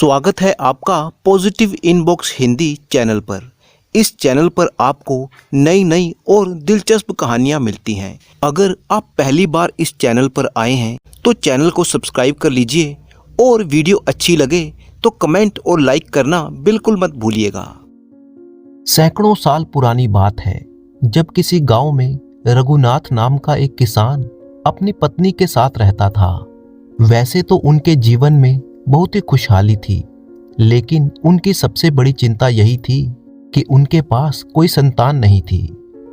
स्वागत है आपका पॉजिटिव इनबॉक्स हिंदी चैनल पर। इस चैनल पर आपको नई नई और दिलचस्प कहानियाँ मिलती हैं। अगर आप पहली बार इस चैनल पर आए हैं तो चैनल को सब्सक्राइब कर लीजिए और वीडियो अच्छी लगे तो कमेंट और लाइक करना बिल्कुल मत भूलिएगा। सैकड़ों साल पुरानी बात है जब किसी गांव में रघुनाथ नाम का एक किसान अपनी पत्नी के साथ रहता था। वैसे तो उनके जीवन में बहुत ही खुशहाली थी, लेकिन उनकी सबसे बड़ी चिंता यही थी कि उनके पास कोई संतान नहीं थी।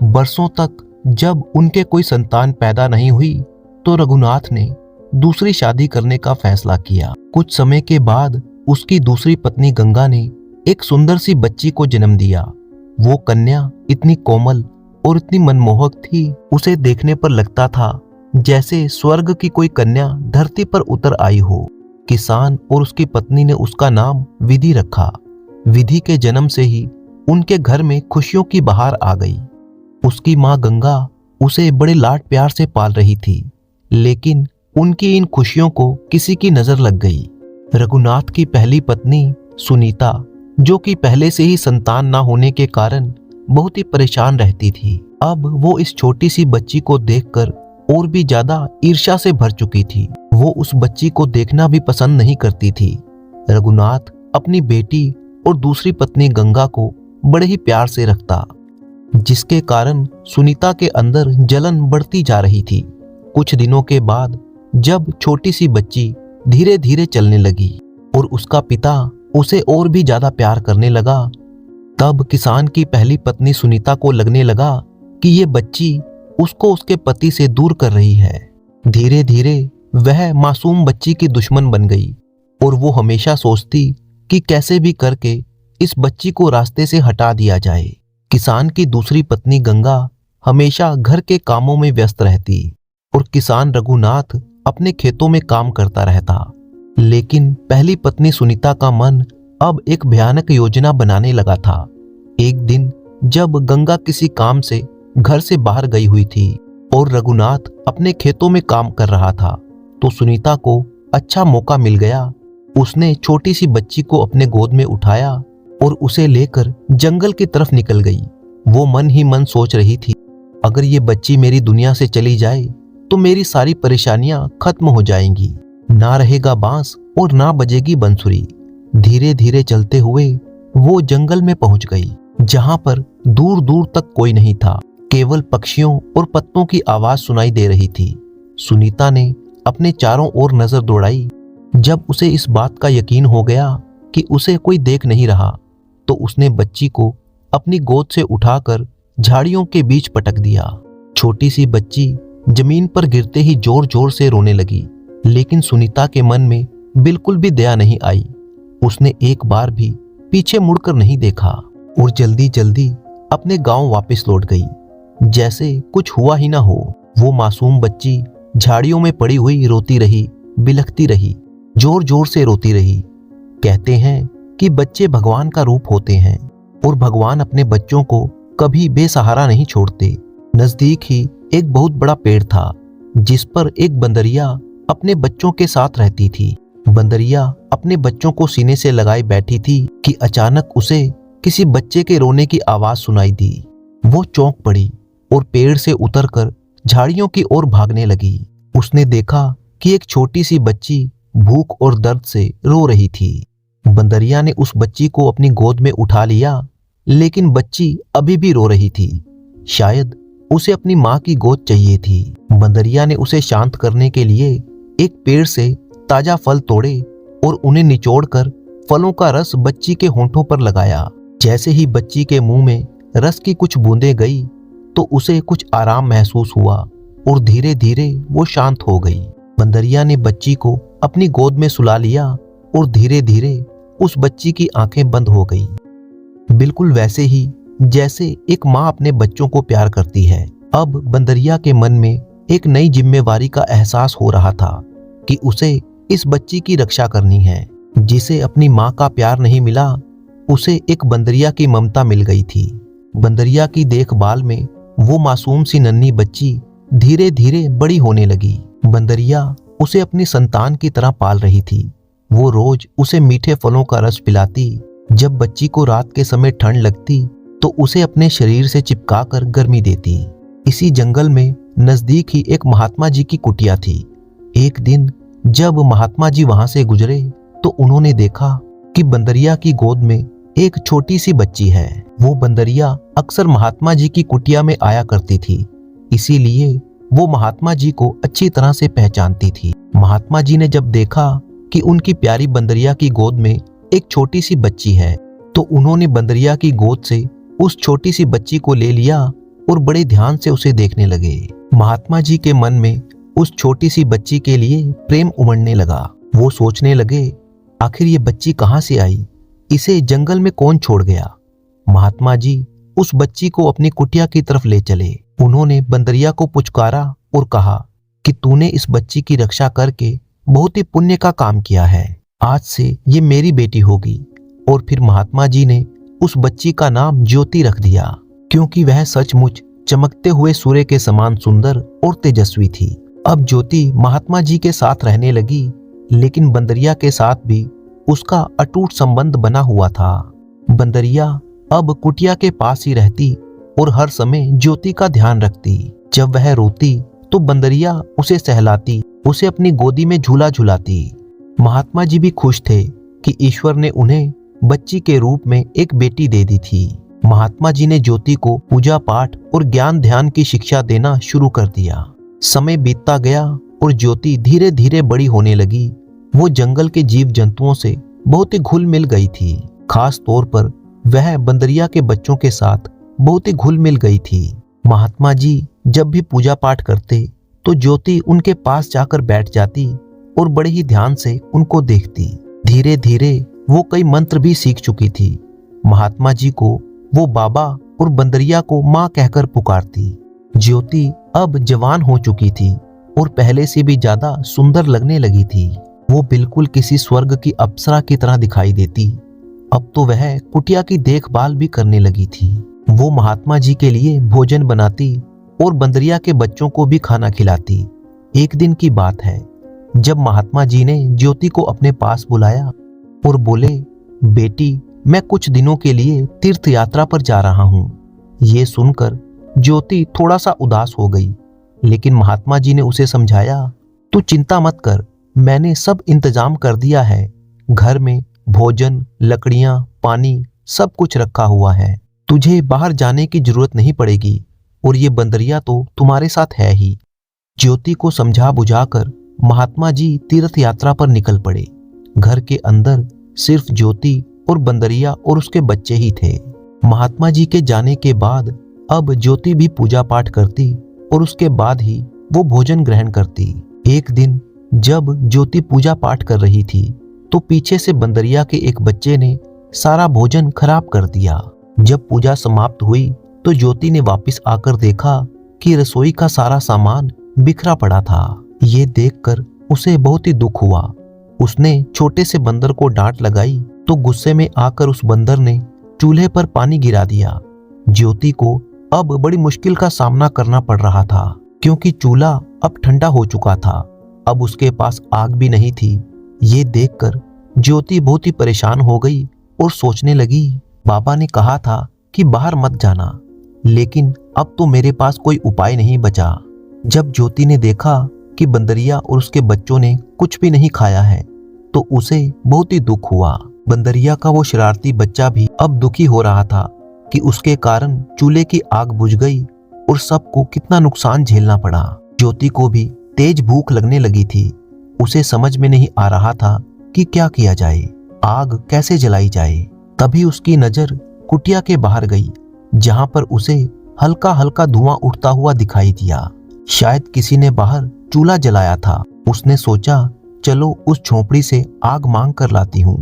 बरसों तक जब उनके कोई संतान पैदा नहीं हुई तो रघुनाथ ने दूसरी शादी करने का फैसला किया। कुछ समय के बाद उसकी दूसरी पत्नी गंगा ने एक सुंदर सी बच्ची को जन्म दिया। वो कन्या इतनी कोमल और इतनी मनमोहक थी, उसे देखने पर लगता था जैसे स्वर्ग की कोई कन्या धरती पर उतर आई हो। किसान और उसकी पत्नी ने उसका नाम विधि रखा। विधि के जन्म से ही उनके घर में खुशियों की बहार आ गई। उसकी माँ गंगा उसे बड़े लाड प्यार से पाल रही थी, लेकिन उनकी इन खुशियों को किसी की नजर लग गई। रघुनाथ की पहली पत्नी सुनीता, जो कि पहले से ही संतान ना होने के कारण बहुत ही परेशान रहती थी, अब वो इस छोटी सी बच्ची को देखकर और भी ज्यादा ईर्ष्या से भर चुकी थी। वो उस बच्ची को देखना भी पसंद नहीं करती थी। रघुनाथ अपनी बेटी और दूसरी पत्नी गंगा को बड़े ही प्यार से रखता, जिसके कारण सुनीता के अंदर जलन बढ़ती जा रही थी। कुछ दिनों के बाद जब छोटी सी बच्ची धीरे धीरे चलने लगी और उसका पिता उसे और भी ज्यादा प्यार करने लगा, तब किसान की पहली पत्नी सुनीता को लगने लगा कि ये बच्ची उसको उसके पति से दूर कर रही है। धीरे धीरे वह मासूम बच्ची की दुश्मन बन गई और वो हमेशा सोचती कि कैसे भी करके इस बच्ची को रास्ते से हटा दिया जाए। किसान की दूसरी पत्नी गंगा हमेशा घर के कामों में व्यस्त रहती और किसान रघुनाथ अपने खेतों में काम करता रहता। लेकिन पहली पत्नी सुनीता का मन अब एक भयानक योजना बनाने लगा था। एक दिन जब गंगा किसी काम से घर से बाहर गई हुई थी और रघुनाथ अपने खेतों में काम कर रहा था, तो सुनीता को अच्छा मौका मिल गया। उसने छोटी सी बच्ची को अपने गोद में उठाया और उसे लेकर जंगल की तरफ निकल गई। वो मन ही मन सोच रही थी, अगर ये बच्ची मेरी दुनिया से चली जाए तो मेरी सारी परेशानियां खत्म हो जाएंगी। ना रहेगा बांस और ना बजेगी बंसुरी। धीरे धीरे चलते हुए वो जंगल में पहुंच गई, जहां पर दूर दूर तक कोई नहीं था, केवल पक्षियों और पत्तों की आवाज सुनाई दे रही थी। सुनीता ने अपने चारों ओर नजर दौड़ाई। जब उसे इस बात का यकीन हो गया कि उसे कोई देख नहीं रहा, तो उसने बच्ची को अपनी गोद से उठाकर झाड़ियों के बीच पटक दिया। छोटी सी बच्ची जमीन पर गिरते ही जोर जोर से रोने लगी, लेकिन सुनीता के मन में बिल्कुल भी दया नहीं आई। उसने एक बार भी पीछे मुड़कर नहीं देखा और जल्दी जल्दी अपने गांव वापस लौट गई, जैसे कुछ हुआ ही ना हो। वो मासूम बच्ची झाड़ियों में पड़ी हुई रोती रही, बिलखती रही, जोर जोर से रोती रही। कहते हैं कि बच्चे भगवान का रूप होते हैं और भगवान अपने बच्चों को कभी बेसहारा नहीं छोड़ते। नजदीक ही एक बहुत बड़ा पेड़ था, जिस पर एक बंदरिया अपने बच्चों के साथ रहती थी। बंदरिया अपने बच्चों को सीने से लगाए बैठी थी कि अचानक उसे किसी बच्चे के रोने की आवाज सुनाई दी। वो चौंक पड़ी और पेड़ से उतरकर झाड़ियों की ओर भागने लगी। उसने देखा कि एक छोटी सी बच्ची भूख और दर्द से रो रही थी। बंदरिया ने उस बच्ची को अपनी गोद में उठा लिया, लेकिन बच्ची अभी भी रो रही थी। शायद उसे अपनी माँ की गोद चाहिए थी। बंदरिया ने उसे शांत करने के लिए एक पेड़ से ताजा फल तोड़े और उन्हें निचोड़कर फलों का रस बच्ची के होंठों पर लगाया। जैसे ही बच्ची के मुंह में रस की कुछ बूंदें गई तो उसे कुछ आराम महसूस हुआ और धीरे धीरे वो शांत हो गई। बंदरिया ने बच्ची को अपनी गोद में सुला लिया और धीरे धीरे उस बच्ची की आंखें बंद हो गई, बिल्कुल वैसे ही जैसे एक माँ अपने बच्चों को प्यार करती है। अब बंदरिया के मन में एक नई जिम्मेवारी का एहसास हो रहा था कि उसे इस बच्ची की रक्षा करनी है। जिसे अपनी माँ का प्यार नहीं मिला, उसे एक बंदरिया की ममता मिल गई थी। बंदरिया की देखभाल में वो मासूम सी नन्ही बच्ची धीरे धीरे बड़ी होने लगी। बंदरिया उसे अपनी संतान की तरह पाल रही थी वो रोज उसे मीठे फलों का रस पिलाती। जब बच्ची को रात के समय ठंड लगती तो उसे अपने शरीर से चिपकाकर गर्मी देती। इसी जंगल में नजदीक ही एक महात्मा जी की कुटिया थी। एक दिन जब महात्मा जी वहां से गुजरे तो उन्होंने देखा कि बंदरिया की गोद में एक छोटी सी बच्ची है। वो बंदरिया अक्सर महात्मा जी की कुटिया में आया करती थी, इसीलिए वो महात्मा जी को अच्छी तरह से पहचानती थी। महात्मा जी ने जब देखा कि उनकी प्यारी बंदरिया की गोद में एक छोटी सी बच्ची है तो उन्होंने बंदरिया की गोद से उस छोटी सी बच्ची को ले लिया और बड़े ध्यान से उसे देखने लगे। महात्मा जी के मन में उस छोटी सी बच्ची के लिए प्रेम उमड़ने लगा। वो सोचने लगे, आखिर ये बच्ची कहाँ से आई, इसे जंगल में कौन छोड़ गया। महात्मा जी उस बच्ची को अपनी कुटिया की तरफ ले चले। उन्होंने बंदरिया को पुचकारा और कहा कि तूने इस बच्ची की रक्षा करके बहुत ही पुण्य का काम किया है, आज से ये मेरी बेटी होगी। और फिर महात्मा जी ने उस बच्ची का नाम ज्योति रख दिया, क्योंकि वह सचमुच चमकते हुए सूर्य के समान सुंदर और तेजस्वी थी। अब ज्योति महात्मा जी के साथ रहने लगी, लेकिन बंदरिया के साथ भी उसका अटूट संबंध बना हुआ था। बंदरिया अब कुटिया के पास ही रहती और हर समय ज्योति का ध्यान रखती। जब वह रोती तो बंदरिया उसे सहलाती, उसे अपनी गोदी में झूला झुलाती। महात्मा जी भी खुश थे कि ईश्वर ने उन्हें बच्ची के रूप में एक बेटी दे दी थी। महात्मा जी ने ज्योति को पूजा पाठ और ज्ञान ध्यान की शिक्षा देना शुरू कर दिया। समय बीतता गया और ज्योति धीरे धीरे बड़ी होने लगी। वो जंगल के जीव जंतुओं से बहुत ही घुल मिल गई थी। खास तौर पर वह बंदरिया के बच्चों के साथ बहुत ही घुल मिल गई थी। महात्मा जी जब भी पूजा पाठ करते तो ज्योति उनके पास जाकर बैठ जाती और बड़े ही ध्यान से उनको देखती। धीरे धीरे वो कई मंत्र भी सीख चुकी थी। महात्मा जी को वो बाबा और बंदरिया को माँ कहकर पुकारती। ज्योति अब जवान हो चुकी थी और पहले से भी ज्यादा सुंदर लगने लगी थी। वो बिल्कुल किसी स्वर्ग की अप्सरा की तरह दिखाई देती। अब तो वह कुटिया की देखभाल भी करने लगी थी। वो महात्मा जी के लिए भोजन बनाती और बंदरिया के बच्चों को भी खाना खिलाती। एक दिन की बात है जब महात्मा जी ने ज्योति को अपने पास बुलाया और बोले, बेटी मैं कुछ दिनों के लिए तीर्थ यात्रा पर जा रहा हूँ। ये सुनकर ज्योति थोड़ा सा उदास हो गई, लेकिन महात्मा जी ने उसे समझाया, तू चिंता मत कर, मैंने सब इंतजाम कर दिया है। घर में भोजन, लकड़ियां, पानी सब कुछ रखा हुआ है। तुझे बाहर जाने की जरूरत नहीं पड़ेगी और ये बंदरिया तो तुम्हारे साथ है ही। ज्योति को समझा बुझाकर महात्मा जी तीर्थ यात्रा पर निकल पड़े। घर के अंदर सिर्फ ज्योति और बंदरिया और उसके बच्चे ही थे। महात्मा जी के जाने के बाद अब ज्योति भी पूजा पाठ करती और उसके बाद ही वो भोजन ग्रहण करती। एक दिन जब ज्योति पूजा पाठ कर रही थी तो पीछे से बंदरिया के एक बच्चे ने सारा भोजन खराब कर दिया। जब पूजा समाप्त हुई तो ज्योति ने वापस आकर देखा कि रसोई का सारा सामान बिखरा पड़ा था। ये देखकर उसे बहुत ही दुख हुआ। उसने छोटे से बंदर को डांट लगाई तो गुस्से में आकर उस बंदर ने चूल्हे पर पानी गिरा दिया। ज्योति को अब बड़ी मुश्किल का सामना करना पड़ रहा था, क्योंकि चूल्हा अब ठंडा हो चुका था। अब उसके पास आग भी नहीं थी। ये देखकर ज्योति बहुत ही परेशान हो गई और सोचने लगी, बाबा ने कहा था कि बाहर मत जाना, लेकिन अब तो मेरे पास कोई उपाय नहीं बचा। जब ज्योति ने देखा कि बंदरिया और उसके बच्चों ने कुछ भी नहीं खाया है तो उसे बहुत ही दुख हुआ। बंदरिया का वो शरारती बच्चा भी अब दुखी हो रहा था कि उसके कारण चूल्हे की आग बुझ गई और सबको कितना नुकसान झेलना पड़ा। ज्योति को भी तेज भूख लगने लगी थी। उसे समझ में नहीं आ रहा था कि क्या किया जाए, आग कैसे जलाई जाए। तभी उसकी नजर कुटिया के बाहर गई, जहां पर उसे हल्का हल्का धुआं उठता हुआ दिखाई दिया। शायद किसी ने बाहर चूल्हा जलाया था। उसने सोचा, चलो उस झोपड़ी से आग मांग कर लाती हूँ।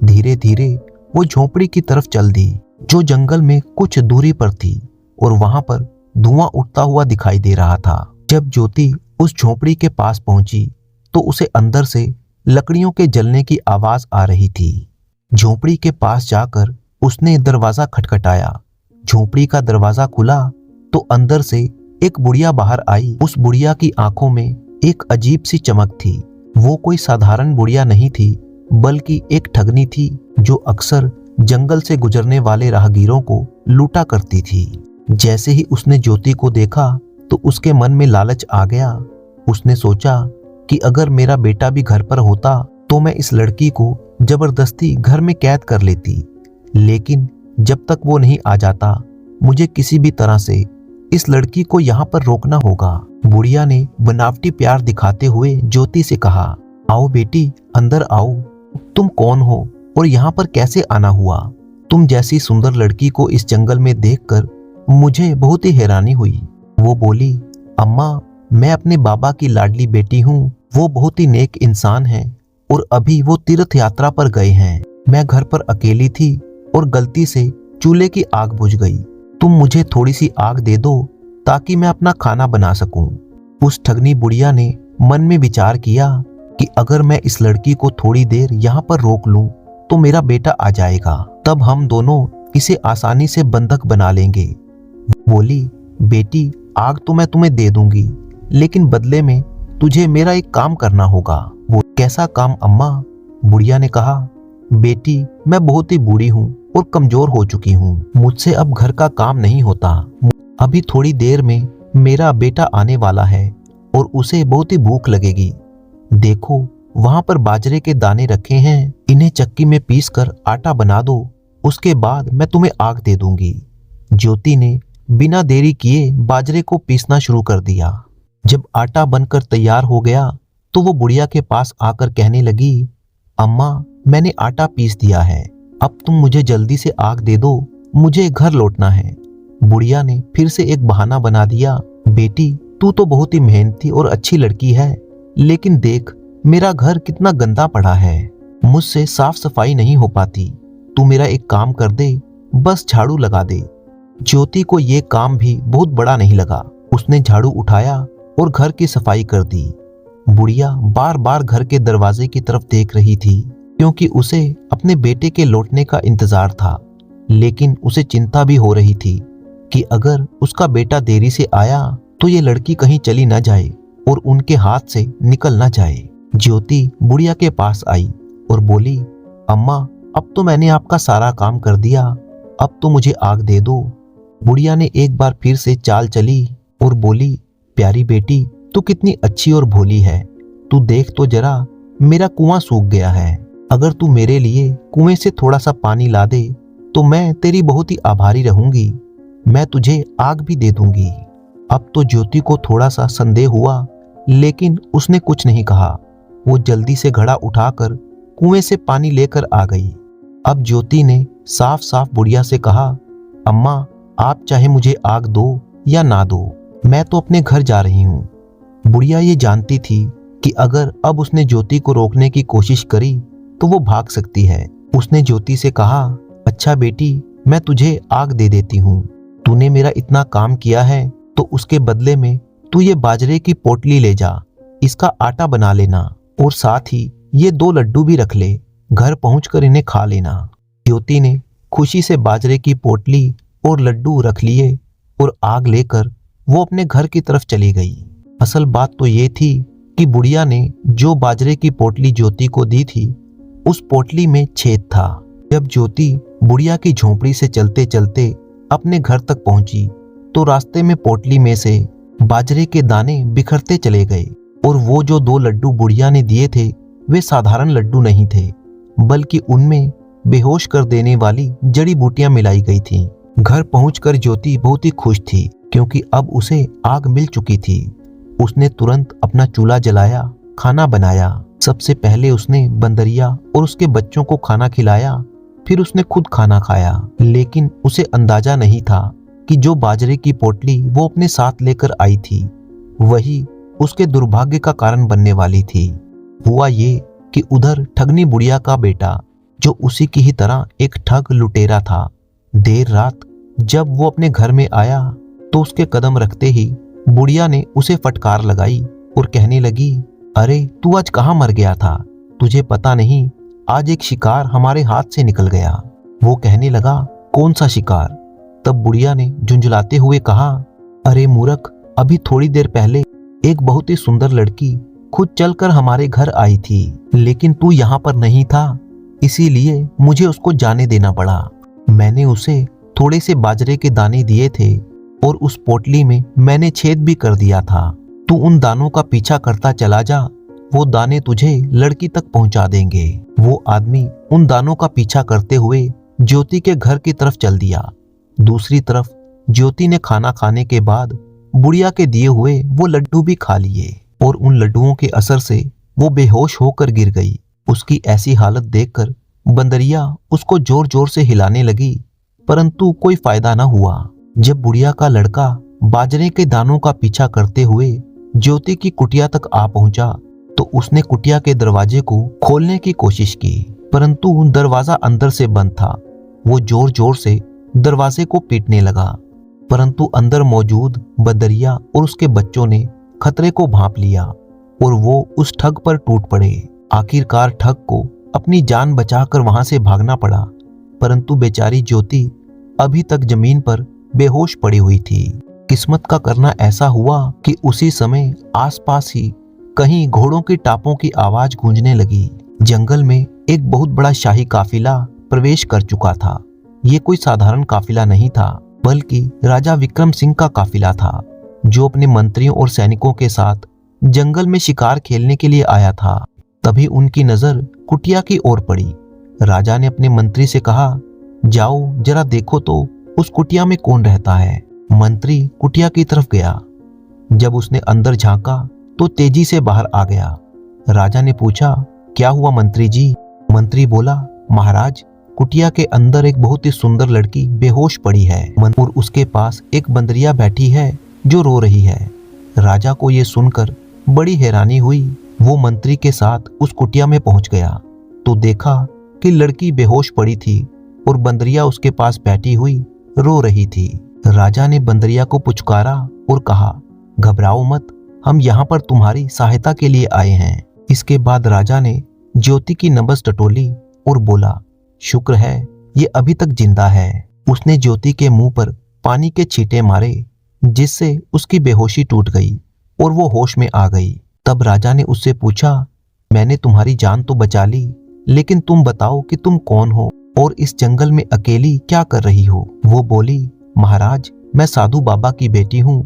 धीरे धीरे वो झोपड़ी की तरफ चल दी, जो जंगल में कुछ दूरी पर थी, और वहां पर धुआं उठता हुआ दिखाई दे रहा था। जब ज्योति उस झोपड़ी के पास पहुंची तो उसे अंदर से लकड़ियों के जलने की आवाज आ रही थी। झोपड़ी के पास जाकर उसने दरवाजा खटखटाया। झोपड़ी का दरवाजा खुला तो अंदर से एक बुढ़िया बाहर आई। उस बुढ़िया की आंखों में एक अजीब सी चमक थी। वो कोई साधारण बुढ़िया नहीं थी, बल्कि एक ठगनी थी जो अक्सर जंगल से गुजरने वाले राहगीरों को लूटा करती थी। जैसे ही उसने ज्योति को देखा तो उसके मन में लालच आ गया। उसने सोचा कि अगर मेरा बेटा भी घर पर होता तो मैं इस लड़की को जबरदस्ती घर में कैद कर लेती, लेकिन जब तक वो नहीं आ जाता मुझे किसी भी तरह से इस लड़की को यहाँ पर रोकना होगा। बुढ़िया ने बनावटी प्यार दिखाते हुए ज्योति से कहा, आओ बेटी, अंदर आओ। तुम कौन हो और यहाँ पर कैसे आना हुआ? तुम जैसी सुंदर लड़की को इस जंगल में देखकर मुझे बहुत ही हैरानी हुई। वो बोली, अम्मा, मैं अपने बाबा की लाडली बेटी हूँ। वो बहुत ही नेक इंसान है और अभी वो तीर्थ यात्रा पर गए हैं। मैं घर पर अकेली थी और गलती से चूल्हे की आग बुझ गई। तुम मुझे थोड़ी सी आग दे दो ताकि मैं अपना खाना बना सकूं। उस ठगनी बुढ़िया ने मन में विचार किया कि अगर मैं इस लड़की को थोड़ी देर यहाँ पर रोक लूं तो मेरा बेटा आ जाएगा, तब हम दोनों इसे आसानी से बंधक बना लेंगे। बोली, बेटी, आग तो मैं तुम्हें दे दूंगी, लेकिन बदले में तुझे मेरा एक काम करना होगा। वो कैसा काम अम्मा? बुढ़िया ने कहा, बेटी, मैं बहुत ही बूढ़ी हूँ और कमजोर हो चुकी हूँ। मुझसे अब घर का काम नहीं होता। अभी थोड़ी देर में मेरा बेटा आने वाला है और उसे बहुत ही भूख लगेगी। देखो, वहां पर बाजरे के दाने रखे हैं, इन्हें चक्की में पीसकर आटा बना दो, उसके बाद मैं तुम्हें आग दे दूंगी। ज्योति ने बिना देरी किए बाजरे को पीसना शुरू कर दिया। जब आटा बनकर तैयार हो गया तो वो बुढ़िया के पास आकर कहने लगी, अम्मा, मैंने आटा पीस दिया है, अब तुम मुझे जल्दी से आग दे दो, मुझे घर लौटना है। बुढ़िया ने फिर से एक बहाना बना दिया, बेटी, तू तो बहुत ही मेहनती और अच्छी लड़की है, लेकिन देख मेरा घर कितना गंदा पड़ा है, मुझसे साफ सफाई नहीं हो पाती। तू मेरा एक काम कर दे, बस झाड़ू लगा दे। ज्योति को ये काम भी बहुत बड़ा नहीं लगा। उसने झाड़ू उठाया और घर की सफाई कर दी। बुढ़िया बार बार घर के दरवाजे की तरफ देख रही थी क्योंकि उसे अपने बेटे के लौटने का इंतजार था, लेकिन उसे चिंता भी हो रही थी कि अगर उसका बेटा देरी से आया तो ये लड़की कहीं चली न जाए और उनके हाथ से निकल न जाए। ज्योति बुढ़िया के पास आई और बोली, अम्मा, अब तो मैंने आपका सारा काम कर दिया, अब तो मुझे आग दे दो। बुढ़िया ने एक बार फिर से चाल चली और बोली, प्यारी बेटी, तू कितनी अच्छी और भोली है। तू देख तो जरा, मेरा कुआं सूख गया है। अगर तू मेरे लिए कुएं से थोड़ा सा पानी ला दे तो मैं तेरी बहुत ही आभारी रहूंगी। मैं तुझे आग भी दे दूंगी। अब तो ज्योति को थोड़ा सा संदेह हुआ, लेकिन उसने कुछ नहीं कहा। वो जल्दी से घड़ा उठाकर कुएं से पानी लेकर आ गई। अब ज्योति ने साफ साफ बुढ़िया से कहा, अम्मा, आप चाहे मुझे आग दो या ना दो, मैं तो अपने घर जा रही हूँ। बुढ़िया ये जानती थी कि अगर अब उसने ज्योति को रोकने की कोशिश करी तो वो भाग सकती है। उसने ज्योति से कहा, अच्छा बेटी, मैं तुझे आग दे देती हूँ। तूने मेरा इतना काम किया है तो उसके बदले में तू ये बाजरे की पोटली ले जा, इसका आटा बना लेना और साथ ही ये 2 लड्डू भी रख ले, घर पहुंचकर इन्हें खा लेना। ज्योति ने खुशी से बाजरे की पोटली और लड्डू रख लिए और आग लेकर वो अपने घर की तरफ चली गई। असल बात तो ये थी कि बुढ़िया ने जो बाजरे की पोटली ज्योति को दी थी, उस पोटली में छेद था। जब ज्योति बुढ़िया की झोंपड़ी से चलते चलते अपने घर तक पहुंची तो रास्ते में पोटली में से बाजरे के दाने बिखरते चले गए और वो जो 2 लड्डू बुढ़िया ने दिए थे वे साधारण लड्डू नहीं थे, बल्कि उनमें बेहोश कर देने वाली जड़ी बूटियां मिलाई गई थीं। घर पहुंचकर ज्योति बहुत ही खुश थी क्योंकि अब उसे आग मिल चुकी थी। उसने तुरंत अपना चूल्हा जलाया, खाना बनाया। सबसे पहले उसने बंदरिया और उसके बच्चों को खाना खिलाया, फिर उसने खुद खाना खाया। लेकिन उसे अंदाजा नहीं था कि जो बाजरे की पोटली वो अपने साथ लेकर आई थी वही उसके दुर्भाग्य का कारण बनने वाली थी। हुआ ये कि उधर ठगनी बुढ़िया का बेटा, जो उसी की ही तरह एक ठग लुटेरा था, देर रात जब वो अपने घर में आया तो उसके कदम रखते ही बुढ़िया ने उसे फटकार लगाई और कहने लगी, अरे तू आज कहाँ मर गया था? तुझे पता नहीं, आज एक शिकार हमारे हाथ से निकल गया। वो कहने लगा, कौन सा शिकार? तब बुढ़िया ने झुंझलाते हुए कहा, अरे मूर्ख, अभी थोड़ी देर पहले एक बहुत ही सुंदर लड़की खुद चलकर हमारे घर आई थी, लेकिन तू यहाँ पर नहीं था, इसीलिए मुझे उसको जाने देना पड़ा। मैंने उसे थोड़े से बाजरे के दाने दिए थे और उस पोटली में मैंने छेद भी कर दिया था। तू उन दानों का पीछा करता चला जा, वो दाने तुझे लड़की तक पहुंचा देंगे। वो आदमी उन दानों का पीछा करते हुए ज्योति के घर की तरफ चल दिया। दूसरी तरफ ज्योति ने खाना खाने के बाद बुढ़िया के दिए हुए वो लड्डू भी खा लिए और उन लड्डुओं के असर से वो बेहोश होकर गिर गई। उसकी ऐसी हालत देखकर बंदरिया उसको जोर जोर से हिलाने लगी, परंतु कोई फायदा न हुआ। जब बुढ़िया का लड़का बाजरे के दानों का पीछा करते हुए ज्योति की कुटिया तक आ पहुंचा तो उसने कुटिया के दरवाजे को खोलने की कोशिश की, परंतु दरवाजा अंदर से बंद था। वो जोर जोर से दरवाजे को पीटने लगा, परंतु अंदर मौजूद बदरिया और उसके बच्चों ने खतरे को भांप लिया और वो उस ठग पर टूट पड़े। आखिरकार ठग को अपनी जान बचाकर वहां से भागना पड़ा, परंतु बेचारी ज्योति अभी तक जमीन पर बेहोश पड़ी हुई थी। किस्मत का करना ऐसा हुआ कि उसी समय आसपास ही कहीं घोड़ों की टापों की आवाज गूंजने लगी। जंगल में एक बहुत बड़ा शाही काफिला प्रवेश कर चुका था। ये कोई साधारण काफिला नहीं था, बल्कि राजा विक्रम सिंह का काफिला था, जो अपने मंत्रियों और सैनिकों के साथ जंगल में शिकार खेलने के लिए आया था। तभी उनकी नजर कुटिया की ओर पड़ी। राजा ने अपने मंत्री से कहा, जाओ जरा देखो तो उस कुटिया में कौन रहता है। मंत्री कुटिया की तरफ गया। जब उसने अंदर झांका तो तेजी से बाहर आ गया। राजा ने पूछा, क्या हुआ मंत्री जी? मंत्री बोला, महाराज, कुटिया के अंदर एक बहुत ही सुंदर लड़की बेहोश पड़ी है और उसके पास एक बंदरिया बैठी है जो रो रही है। राजा को ये सुनकर बड़ी हैरानी हुई। वो मंत्री के साथ उस कुटिया में पहुंच गया तो देखा कि लड़की बेहोश पड़ी थी और बंदरिया उसके पास बैठी हुई रो रही थी। राजा ने बंदरिया को पुचकारा और कहा, घबराओ मत, हम यहाँ पर तुम्हारी सहायता के लिए आए हैं। इसके बाद राजा ने ज्योति की नब्ज टटोली और बोला, शुक्र है ये अभी तक जिंदा है। उसने ज्योति के मुंह पर पानी के छींटे मारे, जिससे उसकी बेहोशी टूट गई और वो होश में आ गई। तब राजा ने उससे पूछा, मैंने तुम्हारी जान तो बचा ली, लेकिन तुम बताओ कि तुम कौन हो और इस जंगल में अकेली क्या कर रही हो? वो बोली, महाराज, मैं साधु बाबा की बेटी हूँ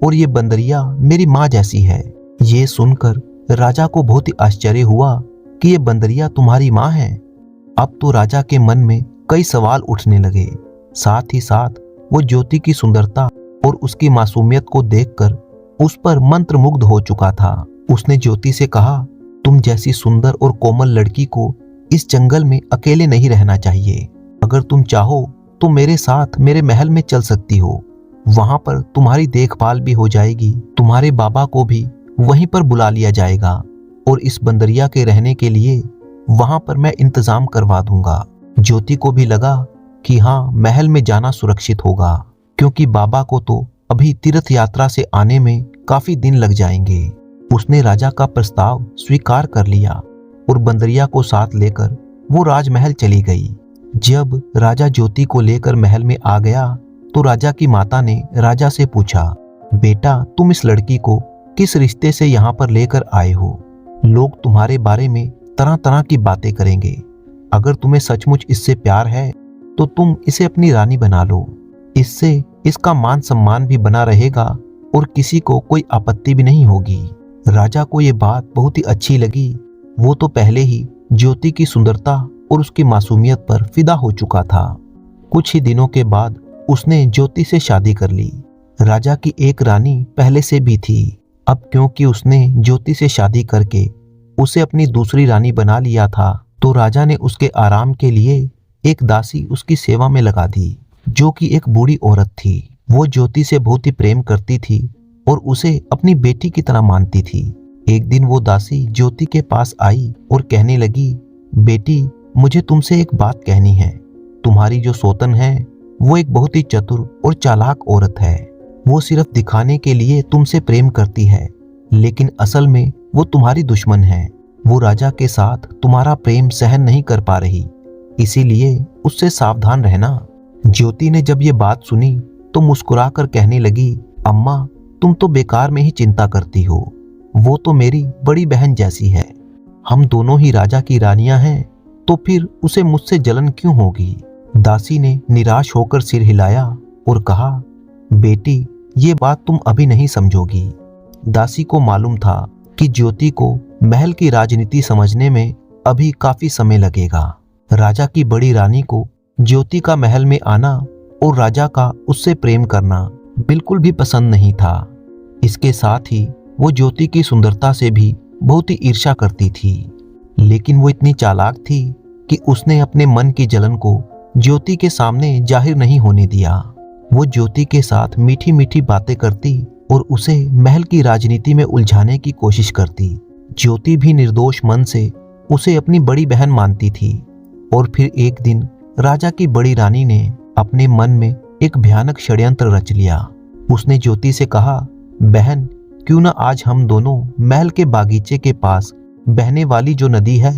और ये बंदरिया मेरी माँ जैसी है। ये सुनकर राजा को बहुत ही आश्चर्य हुआ कि ये बंदरिया तुम्हारी माँ है। अब तो राजा के मन में कई सवाल उठने लगे। साथ ही साथ वो ज्योति की सुंदरता और उसकी मासूमियत को देखकर उस पर मंत्रमुग्ध हो चुका था। उसने ज्योति से कहा, तुम जैसी सुंदर और कोमल लड़की को इस जंगल में अकेले नहीं रहना चाहिए। अगर तुम चाहो तो मेरे साथ मेरे महल में चल सकती हो। वहां पर तुम्हारी देखभाल भी हो जाएगी। तुम्हारे बाबा को भी वहीं पर बुला लिया जाएगा और इस बंदरिया के रहने के लिए वहां पर मैं इंतजाम करवा दूंगा। ज्योति को भी लगा कि हाँ, महल में जाना सुरक्षित होगा, क्योंकि बाबा को तो अभी तीर्थ यात्रा से आने में काफी दिन लग जाएंगे। उसने राजा का प्रस्ताव स्वीकार कर लिया और बंदरिया को साथ लेकर वो राजमहल चली गई। जब राजा ज्योति को लेकर महल में आ गया तो राजा की माता ने राजा से पूछा, बेटा, तुम इस लड़की को किस रिश्ते से यहाँ पर लेकर आए हो? लोग तुम्हारे बारे में तरह तरह की बातें करेंगे। अगर तुम्हें सचमुच इससे प्यार है तो तुम इसे अपनी रानी बना लो। इससे इसका मान सम्मान भी बना रहेगा और किसी को कोई आपत्ति भी नहीं होगी। राजा को ये बात बहुत ही अच्छी लगी। वो तो पहले ही ज्योति की सुंदरता और उसकी मासूमियत पर फिदा हो चुका था। कुछ ही दिनों के बाद उसने ज्योति से शादी कर ली। राजा की एक रानी पहले से भी थी। अब क्योंकि उसने ज्योति से शादी करके उसे अपनी दूसरी रानी बना लिया था, तो राजा ने उसके आराम के लिए एक दासी उसकी सेवा में लगा दी, जो कि एक बूढ़ी औरत थी। वो ज्योति से बहुत ही प्रेम करती थी और उसे अपनी बेटी की तरह मानती थी। एक दिन वो दासी ज्योति के पास आई और कहने लगी, बेटी, मुझे तुमसे एक बात कहनी है। तुम्हारी जो सौतन है वो एक बहुत ही चतुर और चालाक औरत है। वो सिर्फ दिखाने के लिए तुमसे प्रेम करती है, लेकिन असल में वो तुम्हारी दुश्मन है। वो राजा के साथ तुम्हारा प्रेम सहन नहीं कर पा रही, इसीलिए उससे सावधान रहना। ज्योति ने जब ये बात सुनी तो मुस्कुराकर कहने लगी, अम्मा, तुम तो बेकार में ही चिंता करती हो। वो तो मेरी बड़ी बहन जैसी है। हम दोनों ही राजा की रानियां हैं, तो फिर उसे मुझसे जलन क्यों होगी? दासी ने निराश होकर सिर हिलाया और कहा, बेटी, ये बात तुम अभी नहीं समझोगी। दासी को मालूम था कि ज्योति को महल की राजनीति समझने में अभी काफी समय लगेगा। राजा की बड़ी रानी को ज्योति का महल में आना और राजा का उससे प्रेम करना बिल्कुल भी पसंद नहीं था। इसके साथ ही वो ज्योति की सुंदरता से भी बहुत ही ईर्ष्या करती थी। लेकिन वो इतनी चालाक थी कि उसने अपने मन की जलन को ज्योति के सामने जाहिर नहीं होने दिया। वो ज्योति के साथ मीठी मीठी बातें करती और उसे महल की राजनीति में उलझाने की कोशिश करती। ज्योति भी निर्दोष मन से उसे अपनी बड़ी बहन मानती थी। और फिर एक दिन राजा की बड़ी रानी ने अपने मन में एक भयानक षड्यंत्र रच लिया। उसने ज्योति से कहा, बहन, क्यों ना आज हम दोनों महल के बागीचे के पास बहने वाली जो नदी है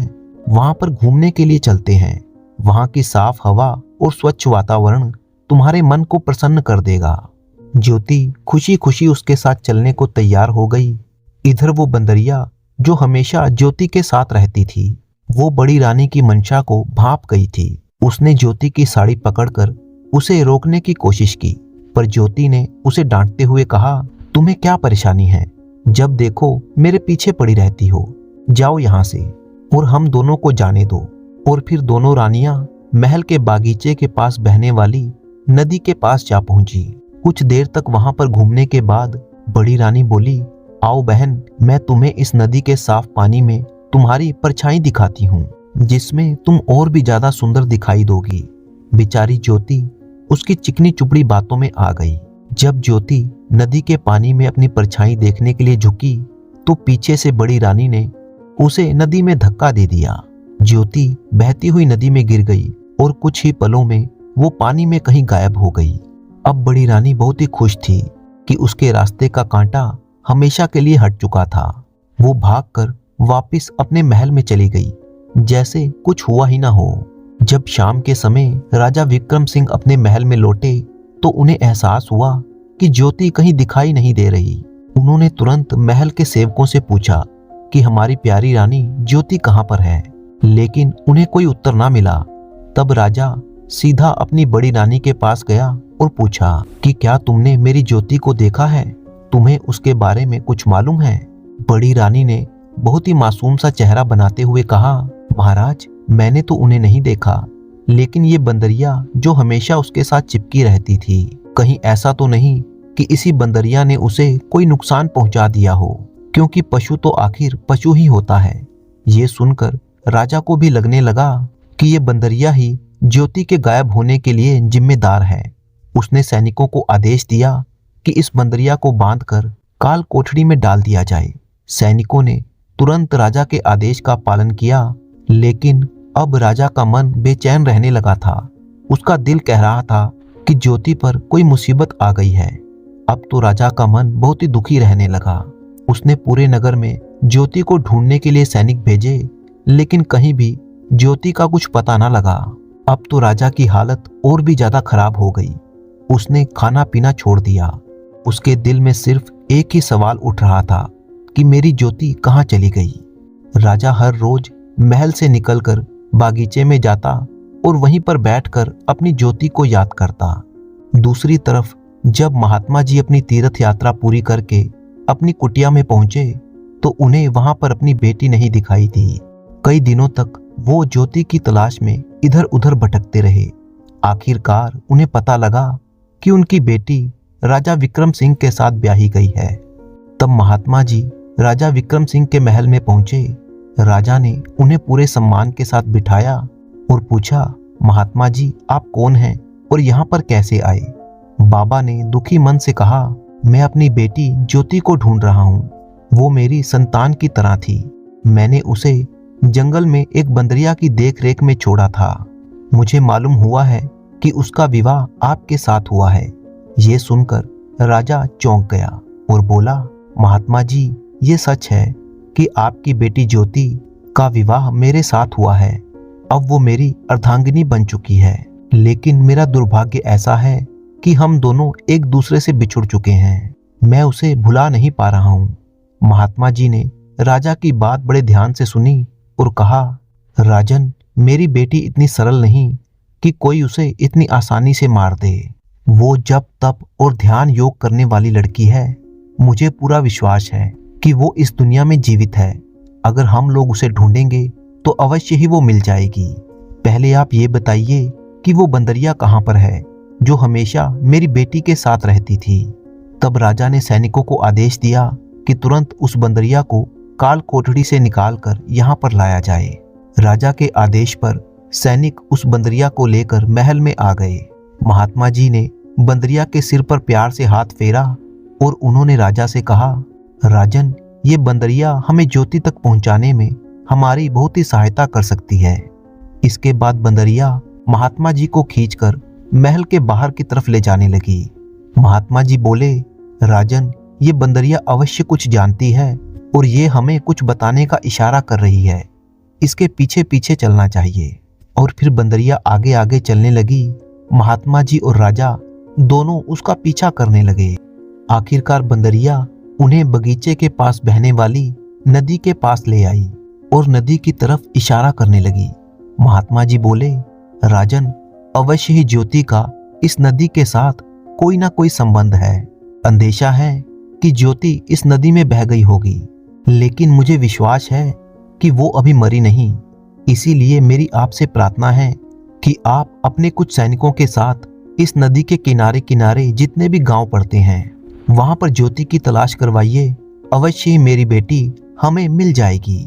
वहां पर घूमने के लिए चलते हैं। वहां की साफ हवा और स्वच्छ वातावरण तुम्हारे मन को प्रसन्न कर देगा। ज्योति खुशी खुशी उसके साथ चलने को तैयार हो गई। इधर वो बंदरिया जो हमेशा ज्योति के साथ रहती थी, वो बड़ी रानी की मंशा को भांप गई थी। उसने ज्योति की साड़ी पकड़कर उसे रोकने की कोशिश की, पर ज्योति ने उसे डांटते हुए कहा, तुम्हें क्या परेशानी है? जब देखो मेरे पीछे पड़ी रहती हो। जाओ यहाँ से और हम दोनों को जाने दो। और फिर दोनों रानियां महल के बागीचे के पास बहने वाली नदी के पास जा पहुंची। कुछ देर तक वहां पर घूमने के बाद बड़ी रानी बोली, आओ बहन, मैं तुम्हें इस नदी के साफ पानी में तुम्हारी परछाई दिखाती हूँ, जिसमें तुम और भी ज्यादा सुंदर दिखाई दोगी। बेचारी ज्योति उसकी चिकनी चुपड़ी बातों में आ गई। जब ज्योति नदी के पानी में अपनी परछाई देखने के लिए झुकी तो पीछे से बड़ी रानी ने उसे नदी में धक्का दे दिया। ज्योति बहती हुई नदी में गिर गई और कुछ ही पलों में वो पानी में कहीं गायब हो गई। अब बड़ी रानी बहुत ही खुश थी कि उसके रास्ते का कांटा हमेशा के लिए हट चुका था। वो भागकर वापस अपने महल में चली गई, जैसे कुछ हुआ ही ना हो। जब शाम के समय राजा विक्रम सिंह अपने महल में लौटे तो उन्हें एहसास हुआ कि ज्योति कहीं दिखाई नहीं दे रही। उन्होंने तुरंत महल के सेवकों से पूछा कि हमारी प्यारी रानी ज्योति कहाँ पर है, लेकिन उन्हें कोई उत्तर ना मिला। तब राजा सीधा अपनी बड़ी रानी के पास गया और पूछा कि क्या तुमने मेरी ज्योति को देखा है? तुम्हें उसके बारे में कुछ मालूम है? बड़ी रानी ने बहुत ही मासूम सा चेहरा बनाते हुए कहा, महाराज, मैंने तो उन्हें नहीं देखा, लेकिन ये बंदरिया जो हमेशा उसके साथ चिपकी रहती थी, कहीं ऐसा तो नहीं कि इसी बंदरिया ने उसे कोई नुकसान पहुंचा दिया हो, क्योंकि पशु तो आखिर पशु ही होता है। ये सुनकर राजा को भी लगने लगा कि ये बंदरिया ही ज्योति के गायब होने के लिए जिम्मेदार है। उसने सैनिकों को आदेश दिया कि इस बंदरिया को बांधकर काल कोठरी में डाल दिया जाए। सैनिकों ने तुरंत राजा के आदेश का पालन किया, लेकिन अब राजा का मन बेचैन रहने लगा था। उसका दिल कह रहा था कि ज्योति पर कोई मुसीबत आ गई है। अब तो राजा का मन बहुत ही दुखी रहने लगा। उसने पूरे नगर में ज्योति को ढूंढने के लिए सैनिक भेजे, लेकिन कहीं भी ज्योति का कुछ पता ना लगा। अब तो राजा की हालत और भी ज्यादा खराब हो गई। उसने खाना पीना छोड़ दिया। उसके दिल में सिर्फ एक ही सवाल उठ रहा था कि मेरी ज्योति कहाँ चली गई। राजा हर रोज महल से निकलकर बागीचे में जाता और वहीं पर बैठकर अपनी ज्योति को याद करता। दूसरी तरफ जब महात्मा जी अपनी तीर्थ यात्रा पूरी करके अपनी कुटिया में पहुंचे तो उन्हें वहां पर अपनी बेटी नहीं दिखाई दी। कई दिनों तक वो ज्योति की तलाश में इधर उधर भटकते रहे। आखिरकार उन्हें पता लगा कि उनकी बेटी राजा विक्रम सिंह के साथ ब्याही गई है। तब महात्मा जी राजा विक्रम सिंह के महल में पहुंचे। राजा ने उन्हें पूरे सम्मान के साथ बिठाया और पूछा, महात्मा जी, आप कौन हैं और यहाँ पर कैसे आए? बाबा ने दुखी मन से कहा, मैं अपनी बेटी ज्योति को ढूंढ रहा हूँ। वो मेरी संतान की तरह थी। मैंने उसे जंगल में एक बंदरिया की देखरेख में छोड़ा था। मुझे मालूम हुआ है कि उसका विवाह आपके साथ हुआ है। ये सुनकर राजा चौंक गया और बोला, महात्मा जी, ये सच है कि आपकी बेटी ज्योति का विवाह मेरे साथ हुआ है। अब वो मेरी अर्धांगिनी बन चुकी है। लेकिन मेरा दुर्भाग्य ऐसा है कि हम दोनों एक दूसरे से बिछुड़ चुके हैं। मैं उसे भुला नहीं पा रहा हूँ। महात्मा जी ने राजा की बात बड़े ध्यान से सुनी और कहा, राजन, मेरी बेटी इतनी सरल नहीं कि कोई उसे इतनी आसानी से मार दे। वो जप तप और ध्यान योग करने वाली लड़की है। मुझे पूरा विश्वास है कि वो इस दुनिया में जीवित है। अगर हम लोग उसे ढूंढेंगे तो अवश्य ही वो मिल जाएगी। पहले आप ये बताइए कि वो बंदरिया कहाँ पर है जो हमेशा मेरी बेटी के साथ रहती थी। तब राजा ने सैनिकों को आदेश दिया कि तुरंत उस बंदरिया को काल कोठरी से निकालकर यहाँ पर लाया जाए। राजा के आदेश पर सैनिक उस बंदरिया को लेकर महल में आ गए। महात्मा जी ने बंदरिया के सिर पर प्यार से हाथ फेरा और उन्होंने राजा से कहा, राजन, ये बंदरिया हमें ज्योति तक पहुंचाने में हमारी बहुत ही सहायता कर सकती है। इसके बाद बंदरिया महात्मा जी को खींचकर महल के बाहर की तरफ ले जाने लगी। महात्मा जी बोले, राजन, ये बंदरिया अवश्य कुछ जानती है और ये हमें कुछ बताने का इशारा कर रही है। इसके पीछे पीछे चलना चाहिए। और फिर बंदरिया आगे आगे चलने लगी। महात्मा जी और राजा दोनों उसका पीछा करने लगे। आखिरकार बंदरिया उन्हें बगीचे के पास बहने वाली नदी के पास ले आई और नदी की तरफ इशारा करने लगी। महात्मा जी बोले, राजन, अवश्य ही ज्योति का इस नदी के साथ कोई ना कोई संबंध है। अंदेशा है कि ज्योति इस नदी में बह गई होगी, लेकिन मुझे विश्वास है कि वो अभी मरी नहीं। इसीलिए मेरी आपसे प्रार्थना है कि आप अपने कुछ सैनिकों के साथ इस नदी के किनारे किनारे जितने भी गांव पड़ते हैं वहां पर ज्योति की तलाश करवाइए। अवश्य ही मेरी बेटी हमें मिल जाएगी।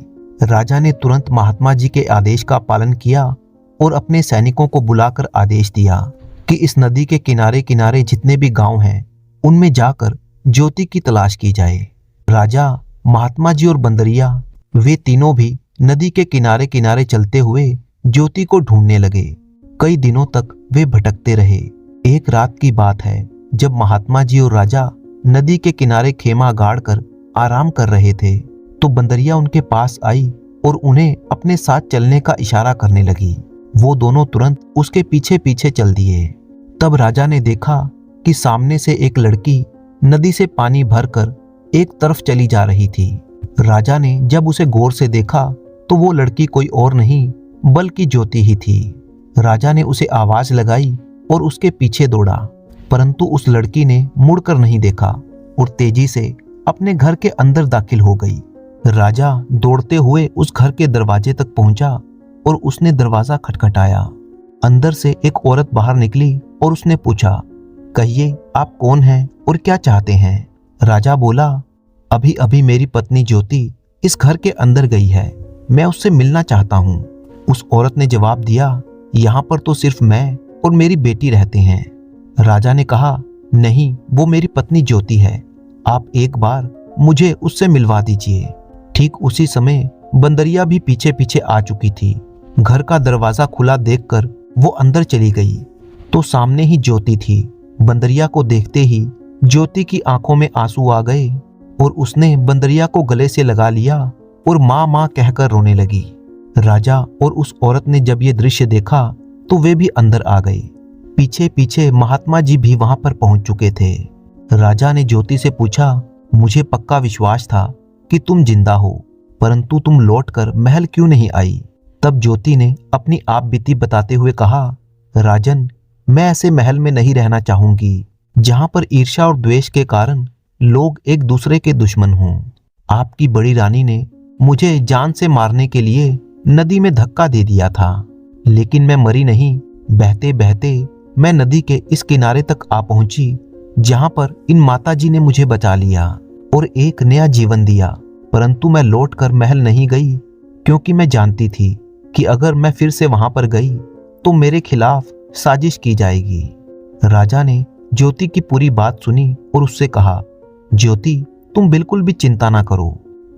राजा ने तुरंत महात्मा जी के आदेश का पालन किया और अपने सैनिकों को बुलाकर आदेश दिया कि इस नदी के किनारे किनारे जितने भी गांव हैं उनमें जाकर ज्योति की तलाश की जाए। राजा, महात्मा जी और बंदरिया वे तीनों भी नदी के किनारे किनारे चलते हुए ज्योति को ढूंढने लगे। कई दिनों तक वे भटकते रहे। एक रात की बात है जब महात्मा जी और राजा नदी के किनारे खेमा गाड़कर आराम कर रहे थे तो बंदरिया उनके पास आई और उन्हें अपने साथ चलने का इशारा करने लगी। वो दोनों तुरंत उसके पीछे पीछे चल दिए। तब राजा ने देखा कि सामने से एक लड़की नदी से पानी भरकर एक तरफ चली जा रही थी। राजा ने जब उसे गौर से देखा तो वो लड़की कोई और नहीं बल्कि ज्योति ही थी। राजा ने उसे आवाज लगाई और उसके पीछे दौड़ा, परंतु उस लड़की ने मुड़कर नहीं देखा और तेजी से अपने घर के अंदर दाखिल हो गई। राजा दौड़ते हुए उस घर के दरवाजे तक पहुंचा और उसने दरवाजा खटखटाया। अंदर से एक औरत बाहर निकली और उसने पूछा, कहिए आप कौन हैं और क्या चाहते हैं? राजा बोला, अभी अभी मेरी पत्नी ज्योति इस घर के अंदर गई है, मैं उससे मिलना चाहता हूँ। उस औरत ने जवाब दिया, यहाँ पर तो सिर्फ मैं और मेरी बेटी रहते हैं। राजा ने कहा, नहीं, वो मेरी पत्नी ज्योति है, आप एक बार मुझे उससे मिलवा दीजिए। ठीक उसी समय बंदरिया भी पीछे पीछे आ चुकी थी। घर का दरवाजा खुला देखकर वो अंदर चली गई तो सामने ही ज्योति थी। बंदरिया को देखते ही ज्योति की आंखों में आंसू आ गए और उसने बंदरिया को गले से लगा लिया और माँ माँ कहकर रोने लगी। राजा और उस औरत ने जब ये दृश्य देखा तो वे भी अंदर आ गए। पीछे पीछे महात्मा जी भी वहां पर पहुंच चुके थे। राजा ने ज्योति से पूछा, मुझे पक्का विश्वास था कि तुम जिंदा हो, परंतु तुम लौटकर महल क्यों नहीं आई? तब ज्योति ने अपनी आप बीती बताते हुए कहा, राजन, मैं ऐसे महल में नहीं रहना चाहूंगी जहां पर ईर्ष्या और द्वेष के कारण लोग एक दूसरे के दुश्मन हों। आपकी बड़ी रानी ने मुझे जान से मारने के लिए नदी में धक्का दे दिया था, लेकिन मैं मरी नहीं। बहते बहते मैं नदी के इस किनारे तक आ पहुंची जहां पर इन माताजी ने मुझे बचा लिया और एक नया जीवन दिया। परंतु मैं लौटकर महल नहीं गई क्योंकि मैं जानती थी कि अगर मैं फिर से वहां पर गई तो मेरे खिलाफ साजिश की जाएगी। राजा ने ज्योति की पूरी बात सुनी और उससे कहा, ज्योति, तुम बिल्कुल भी चिंता ना करो,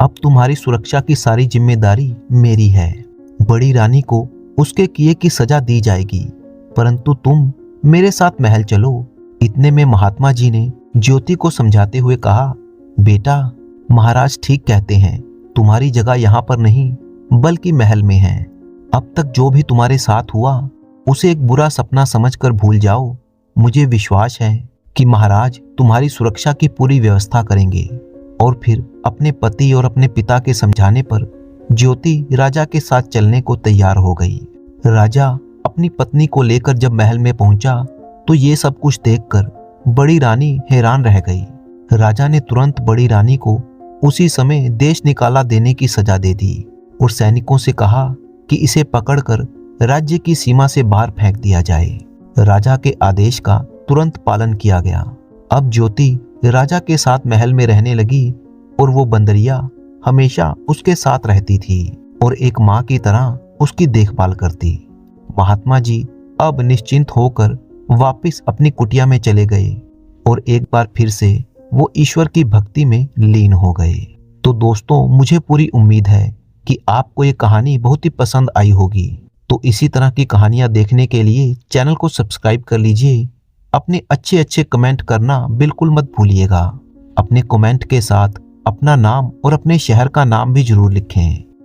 अब तुम्हारी सुरक्षा की सारी जिम्मेदारी मेरी है। बड़ी रानी को उसके किए की सजा दी जाएगी, परंतु तुम मेरे साथ महल चलो। इतने में महात्मा जी ने ज्योति को समझाते हुए कहा, बेटा, महाराज ठीक कहते हैं, तुम्हारी जगह यहाँ पर नहीं बल्कि महल में है। अब तक जो भी तुम्हारे साथ हुआ उसे एक बुरा सपना समझकर भूल जाओ। मुझे विश्वास है कि महाराज तुम्हारी सुरक्षा की पूरी व्यवस्था करेंगे। और फिर अपने पति और अपने पिता के समझाने पर ज्योति राजा के साथ चलने को तैयार हो गई। राजा अपनी पत्नी को लेकर जब महल में पहुंचा तो ये सब कुछ देखकर बड़ी रानी हैरान रह गई। राजा ने तुरंत बड़ी रानी को उसी समय देश निकाला देने की सजा दे दी और सैनिकों से कहा कि इसे पकड़कर राज्य की सीमा से बाहर फेंक दिया जाए। राजा के आदेश का तुरंत पालन किया गया। अब ज्योति राजा के साथ महल में रहने लगी और वो बंदरिया हमेशा उसके साथ रहती थी और एक माँ की तरह उसकी देखभाल करती। महात्मा जी अब निश्चिंत होकर वापस अपनी कुटिया में चले गए और एक बार फिर से वो ईश्वर की भक्ति में लीन हो गए। तो दोस्तों, मुझे पूरी उम्मीद है कि आपको ये कहानी बहुत ही पसंद आई होगी। तो इसी तरह की कहानियां देखने के लिए चैनल को सब्सक्राइब कर लीजिए। अपने अच्छे अच्छे कमेंट करना बिल्कुल मत भूलिएगा। अपने कमेंट के साथ अपना नाम और अपने शहर का नाम भी जरूर लिखें।